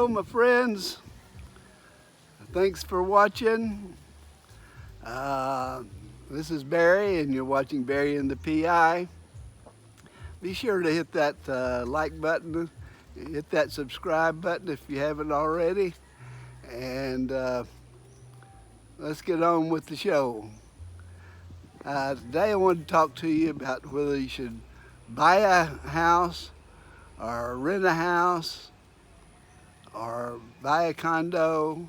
Hello, my friends. Thanks for watching. This is Barry, and you're watching Barry and the PI. Be sure to hit that like button, hit that subscribe button if you haven't already, and let's get on with the show. Today I want to talk to you about whether you should buy a house or rent a house or buy a condo.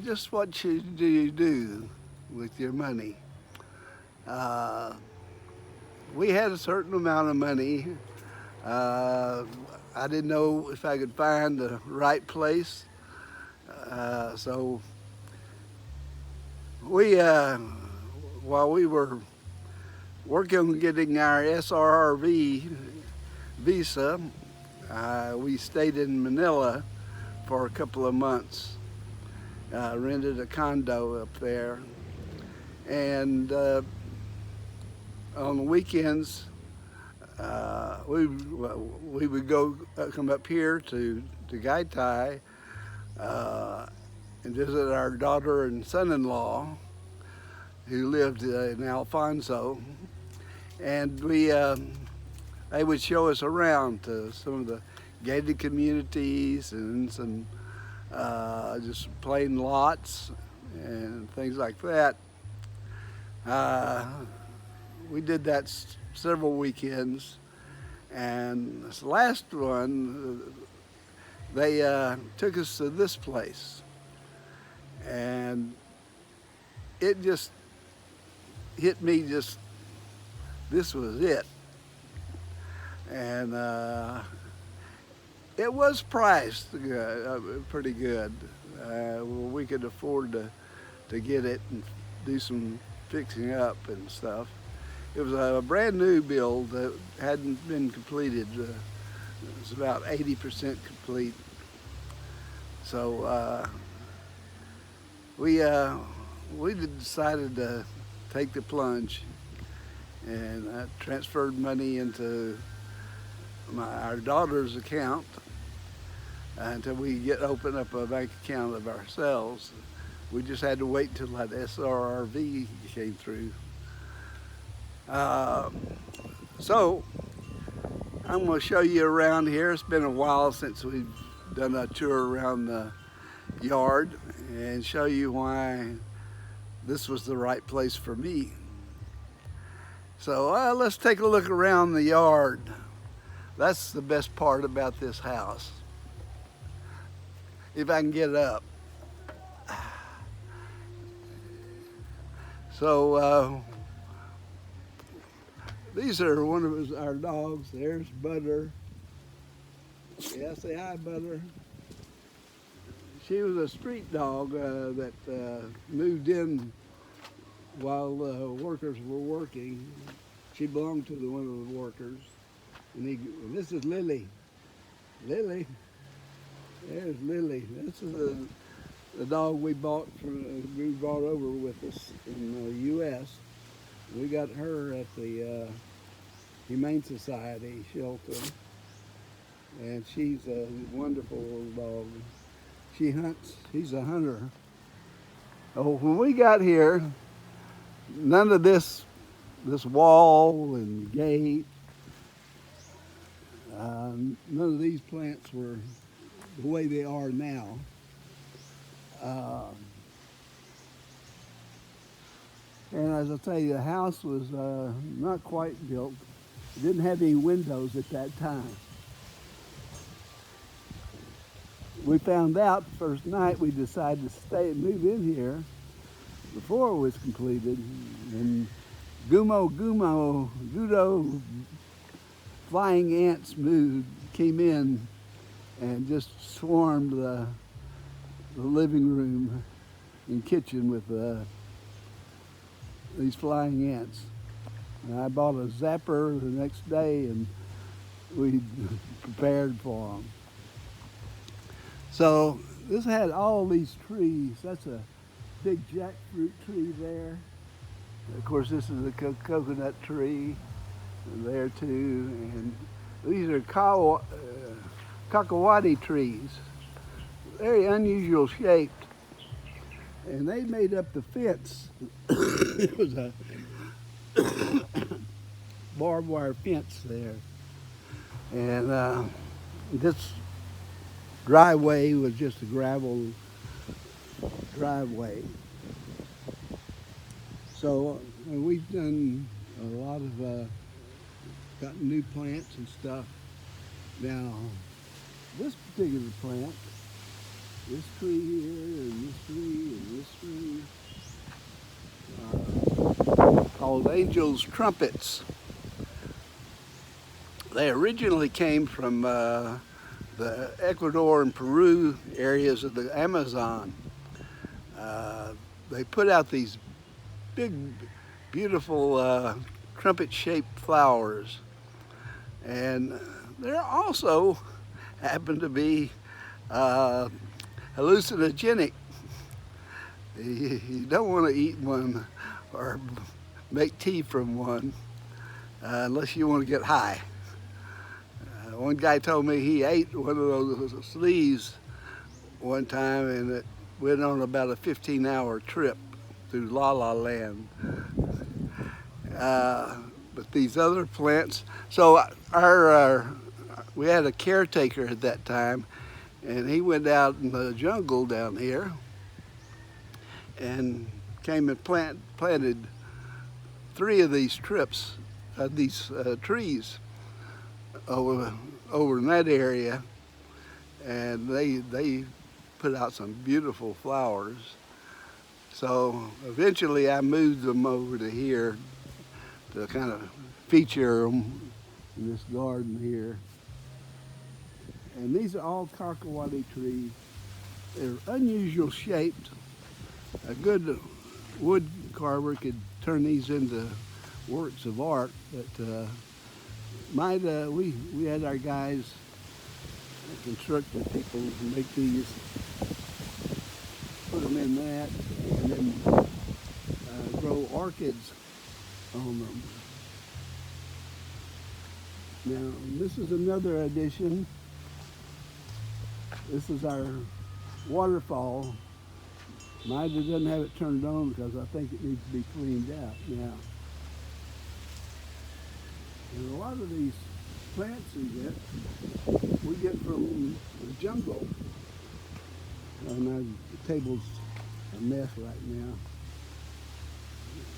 Just what should you do with your money? We had a certain amount of money. I didn't know if I could find the right place. So we, while we were working on getting our SRRV visa, we stayed in Manila for a couple of months. Rented a condo up there, and on the weekends we would come up here to Gaitai and visit our daughter and son-in-law who lived in Alfonso, and they would show us around to some of the gated communities and some just plain lots and things like that. We did that several weekends, and this last one they took us to this place, and it just hit me, just this was it. And it was priced pretty good. We could afford to get it and do some fixing up and stuff. It was a brand new build that hadn't been completed. It was about 80% complete. So we decided to take the plunge, and transferred money into our daughter's account until we open up a bank account of ourselves. We just had to wait until that SRRV came through. So I'm going to show you around here. It's been a while since we've done a tour around the yard, and show you why this was the right place for me. So let's take a look around the yard. That's the best part about this house. If I can get up. So these are one of our dogs. There's Butter. Yeah, say hi, Butter. She was a street dog that moved in while workers were working. She belonged to one of the workers. And this is Lily. Lily. There's Lily. This is the dog we brought over with us in the U.S. We got her at the Humane Society shelter, and she's a wonderful little dog. She hunts. She's a hunter. Oh, when we got here, none of this wall and gate, none of these plants were the way they are now. And as I tell you, the house was not quite built. It didn't have any windows at that time. We found out the first night we decided to move in here before it was completed, and Gudo flying ants came in and just swarmed the living room and kitchen with these flying ants. And I bought a zapper the next day, and we prepared for them. So this had all these trees. That's a big jackfruit tree there. Of course, this is a coconut tree there too. And these are Kakawati trees, very unusual shaped, and they made up the fence. It was a barbed wire fence there, and this driveway was just a gravel driveway. So we've done a lot of got new plants and stuff. Now, this particular plant, this tree here, and this tree, and this tree, are called Angel's Trumpets. They originally came from the Ecuador and Peru areas of the Amazon. They put out these big, beautiful trumpet-shaped flowers, and they're also happen to be hallucinogenic. You don't want to eat one or make tea from one unless you want to get high. One guy told me he ate one of those leaves one time, and it went on about a 15-hour trip through La La Land. But these other plants, so we had a caretaker at that time, and he went out in the jungle down here and came and planted 3 of these trees over in that area, and they put out some beautiful flowers. So eventually I moved them over to here to kind of feature them in this garden here. And these are all Kakawati trees. They're unusual shaped. A good wood carver could turn these into works of art, but we had our guys, construction people, make these, put them in that, and then grow orchids on them. Now, this is another addition. This is our waterfall. Mine doesn't have it turned on because I think it needs to be cleaned out now. And a lot of these plants we get from the jungle. And the table's a mess right now.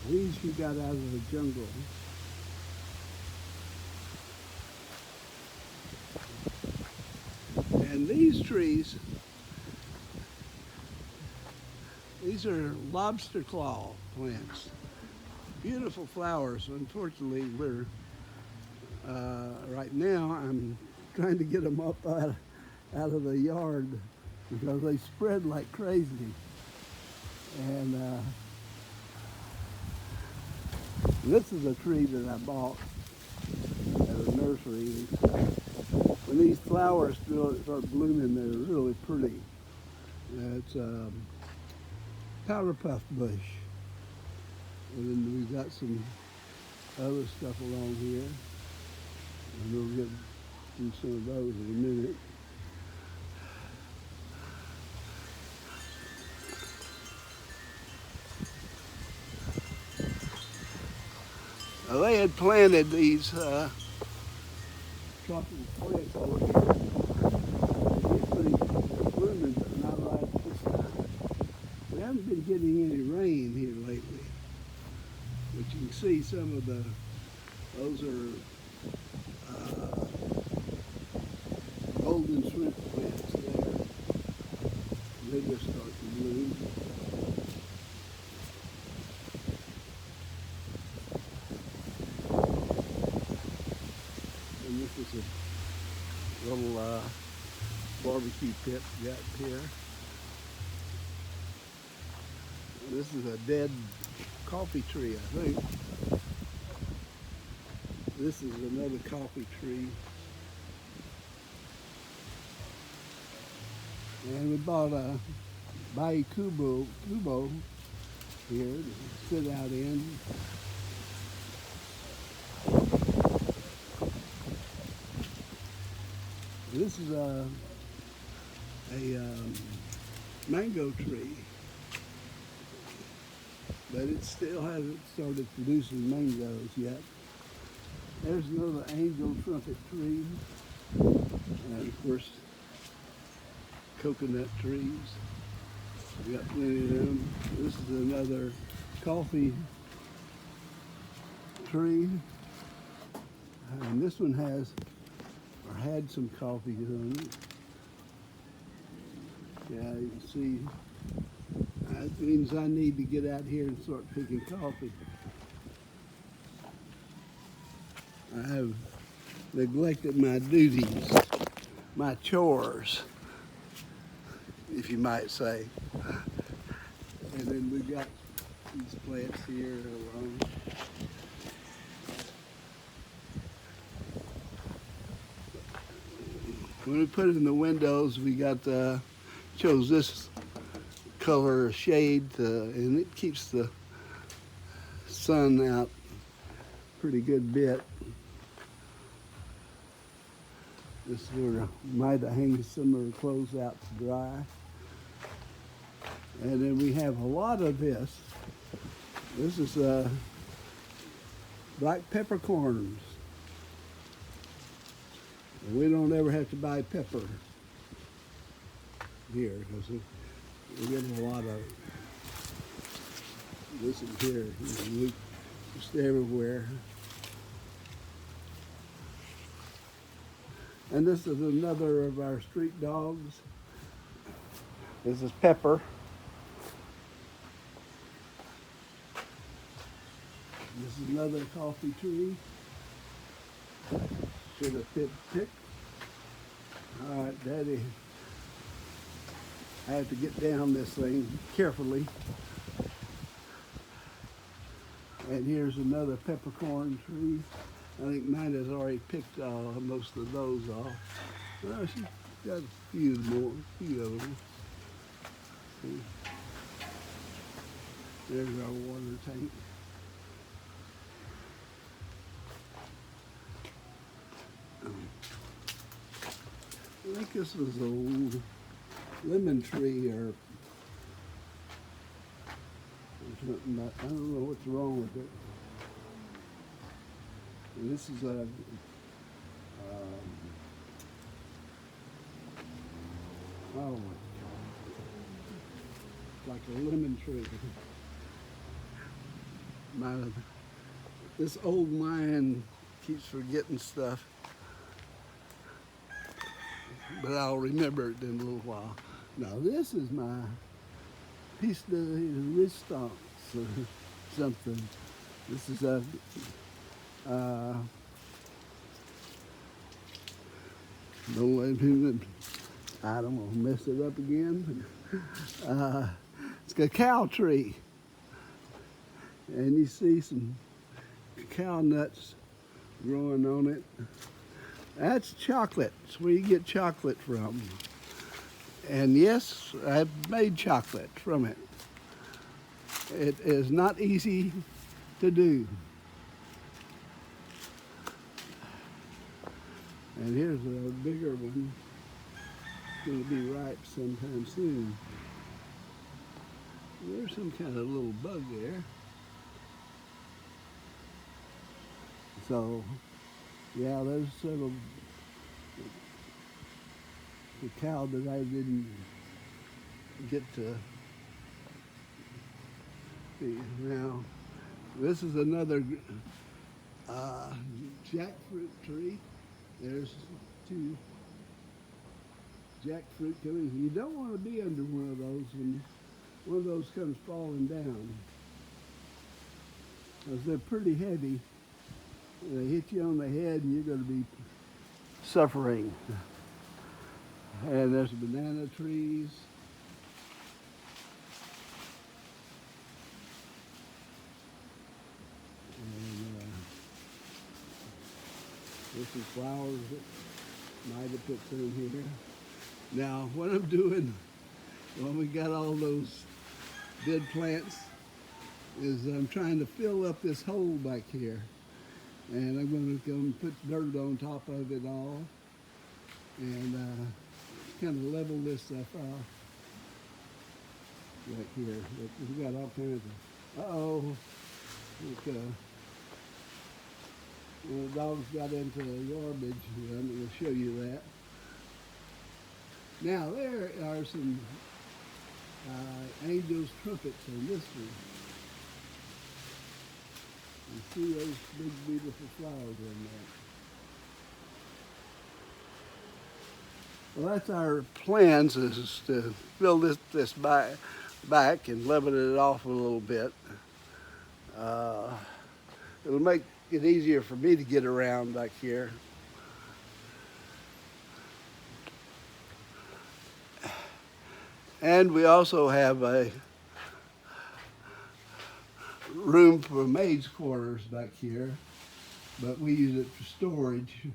These you got out of the jungle. And these trees, these are lobster claw plants. Beautiful flowers. Unfortunately, we're right now I'm trying to get them up out of the yard because they spread like crazy. And this is a tree that I bought at a nursery. When these flowers start blooming, they're really pretty. It's a powder puff bush. And then we've got some other stuff along here. And we'll get through some of those in a minute. Now they had planted these tropical plants over here. They get pretty blooming, but not right this time. We haven't been getting any rain here lately. But you can see some of those are golden shrimp plants there. They just start to bloom. And this is a little barbecue pit we got here. This is a dead coffee tree, I think. This is another coffee tree. And we bought a Bai Kubo here to sit out in. This is a mango tree, but it still hasn't started producing mangoes yet. There's another angel trumpet tree, and of course, coconut trees. We got plenty of them. This is another coffee tree, and this one has or had some coffee on it. Yeah, you can see. That means I need to get out here and start picking coffee. I have neglected my duties, my chores, if you might say. And then we've got these plants here along. When we put it in the windows, we got chose this color shade, and it keeps the sun out pretty good bit. This sort of might hang some of the clothes out to dry. And then we have a lot of this. This is black peppercorns. We don't ever have to buy pepper here because we get a lot of this in here. Just everywhere. And this is another of our street dogs. This is Pepper. This is another coffee tree. Should have picked. All right, Daddy. I have to get down this thing carefully. And here's another peppercorn tree. I think mine has already picked most of those off. Well, she's got a few of them. See? There's our water tank. I think this was a old lemon tree or something, but I don't know what's wrong with it. And this is a like a lemon tree. This old mind keeps forgetting stuff, but I'll remember it in a little while. Now this is my piece de resistance or something. This is a I don't want to mess it up again. It's a cacao tree. And you see some cacao nuts growing on it. That's chocolate. It's where you get chocolate from. And yes, I've made chocolate from it. It is not easy to do. And here's a bigger one. It's going to be ripe sometime soon. There's some kind of little bug there. So, yeah, there's several cacao that I didn't get to see. Now, this is another jackfruit tree. There's two jackfruit coming. You don't want to be under one of those when one of those comes falling down, because they're pretty heavy. They hit you on the head and you're going to be suffering. And there's banana trees. And this is flowers that might have put some here. Now, what I'm doing when we got all those dead plants is I'm trying to fill up this hole back here. And I'm going to go and put dirt on top of it all. and kind of level this stuff off right here. We've got all kinds of, look, the dogs got into garbage. I'm going to show you that. Now there are some angel's trumpets on this one. You see those big beautiful flowers in there. Well, that's our plans, is to build this back and level it off a little bit. It'll make it easier for me to get around back here. And we also have a room for maid's quarters back here, but we use it for storage.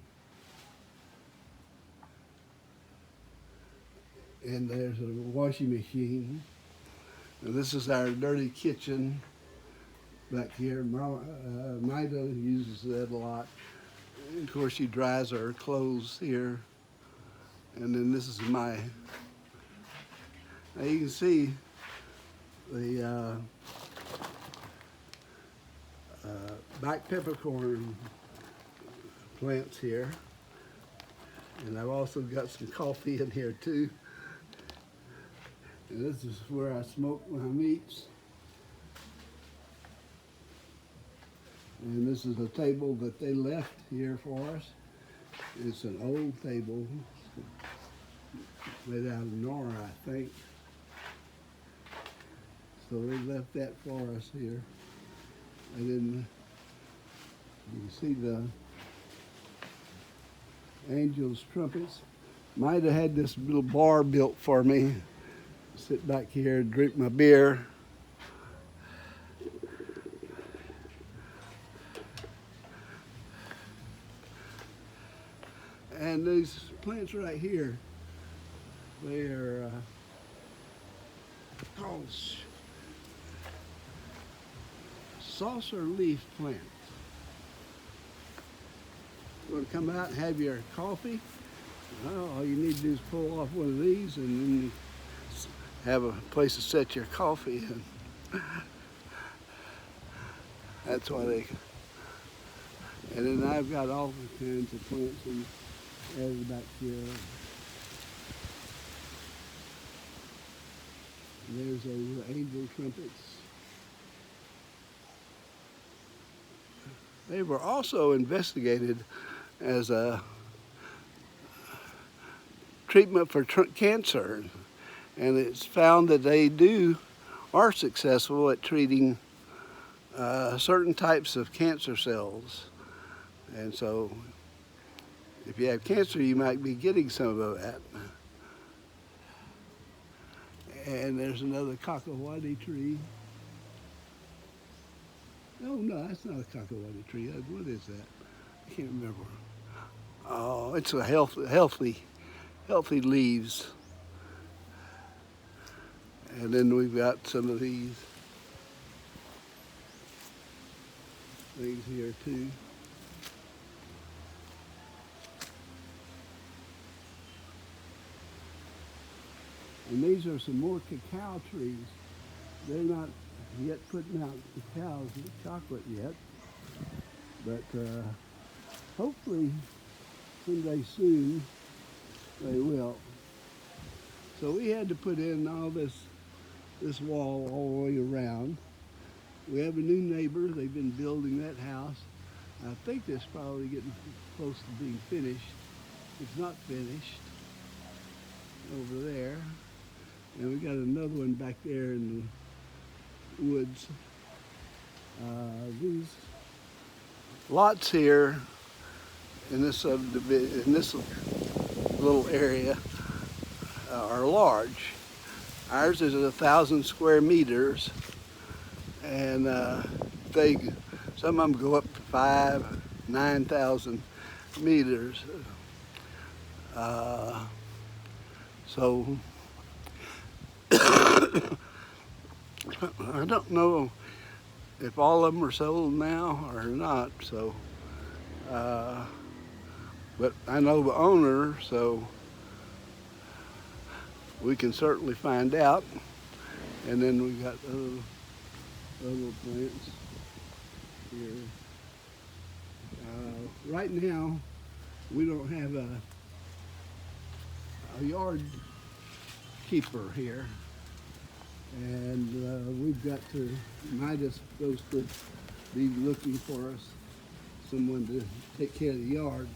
And there's a washing machine. And this is our dirty kitchen back here. Maida uses that a lot. And of course, she dries her clothes here. And then this is my, now you can see the black peppercorn plants here. And I've also got some coffee in here too. And this is where I smoke my meats. And this is a table that they left here for us. It's an old table made out of Nora, I think. So they left that for us here. And then you can see the angel's trumpets. Might have had this little bar built for me. Sit back here and drink my beer. And these plants right here, they are called saucer leaf plants. You want to come out and have your coffee? Well, all you need to do is pull off one of these and then you have a place to set your coffee in. That's why they, and then I've got all the kinds of plants and added back here. There's those angel trumpets. They were also investigated as a treatment for cancer. And it's found that they are successful at treating certain types of cancer cells. And so if you have cancer, you might be getting some of that. And there's another cacahuate tree. Oh no, that's not a cacahuate tree. What is that? I can't remember. Oh, it's a healthy leaves. And then we've got some of these things here too. And these are some more cacao trees. They're not yet putting out cacao chocolate yet, but hopefully someday soon they will. So we had to put in all this wall all the way around. We have a new neighbor. They've been building that house. I think it's probably getting close to being finished. It's not finished over there. And we got another one back there in the woods. These lots here in this subdivision, in this little area, are large. Ours is 1,000 square meters, and some of them go up to 5,000, 9,000 meters. So I don't know if all of them are sold now or not. So but I know the owner, so we can certainly find out. And then we got other plants here. Right now, we don't have a yard keeper here, and we've got to. Midas supposed to be looking for us someone to take care of the yard.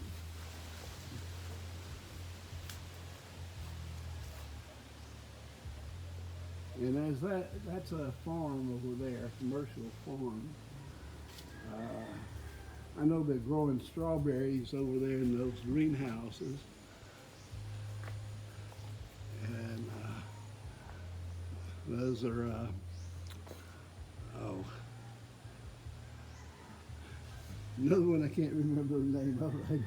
And as that's a farm over there, a commercial farm. I know they're growing strawberries over there in those greenhouses. And those are, another one I can't remember the name of it.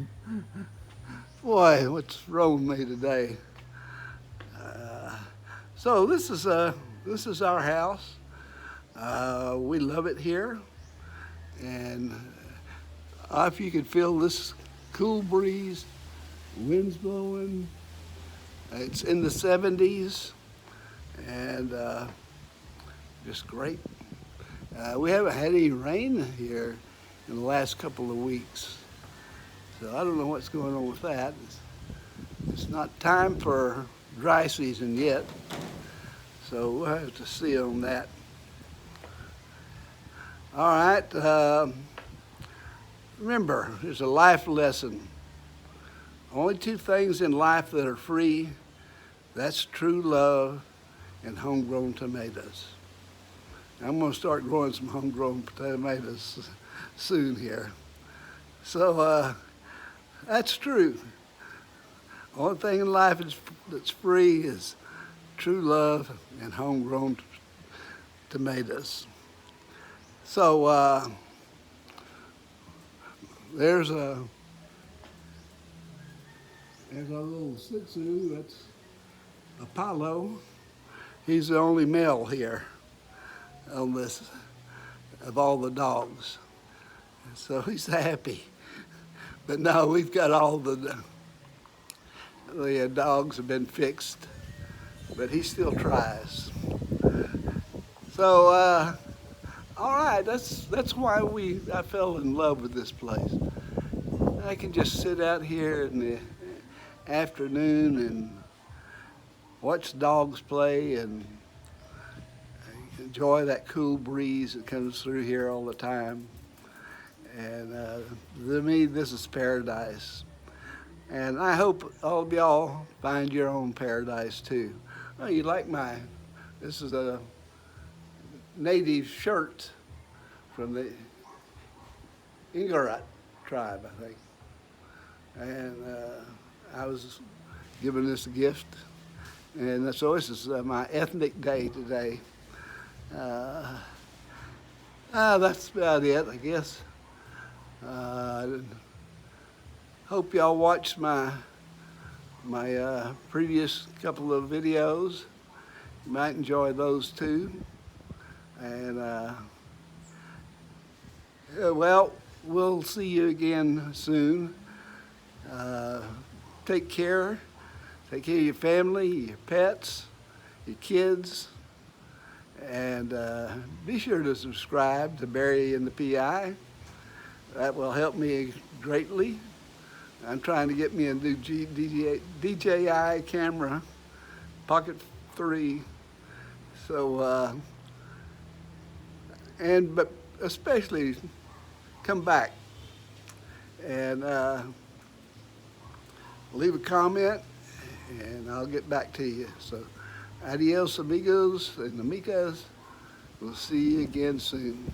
Boy, what's wrong with me today? So this is our house. We love it here, and if you could feel this cool breeze, wind's blowing. It's in the 70s, and just great. We haven't had any rain here in the last couple of weeks, so I don't know what's going on with that. It's not time for dry season yet, so we'll have to see on that. All right, remember, there's a life lesson. Only two things in life that are free, that's true love and homegrown tomatoes. I'm going to start growing some homegrown tomatoes soon here. So that's true. Only thing in life that's free is true love and homegrown tomatoes. So there's our little Shih Tzu. That's Apollo. He's the only male here on this of all the dogs. So he's happy. But no, we've got all the dogs have been fixed, but he still tries. So, all right, that's why I fell in love with this place. I can just sit out here in the afternoon and watch dogs play and enjoy that cool breeze that comes through here all the time. And to me, this is paradise. And I hope all of y'all find your own paradise too. Oh, you like this is a native shirt from the Ingara tribe, I think. And I was given this a gift. And so this is my ethnic day today. That's about it, I guess. Hope y'all watched my previous couple of videos. You might enjoy those too. And well, we'll see you again soon. Take care. Take care of your family, your pets, your kids, and be sure to subscribe to Barry and the PI. That will help me greatly. I'm trying to get me a new DJI camera, Pocket 3. So, but especially come back and leave a comment, and I'll get back to you. So, adios amigos and amigas. We'll see you again soon.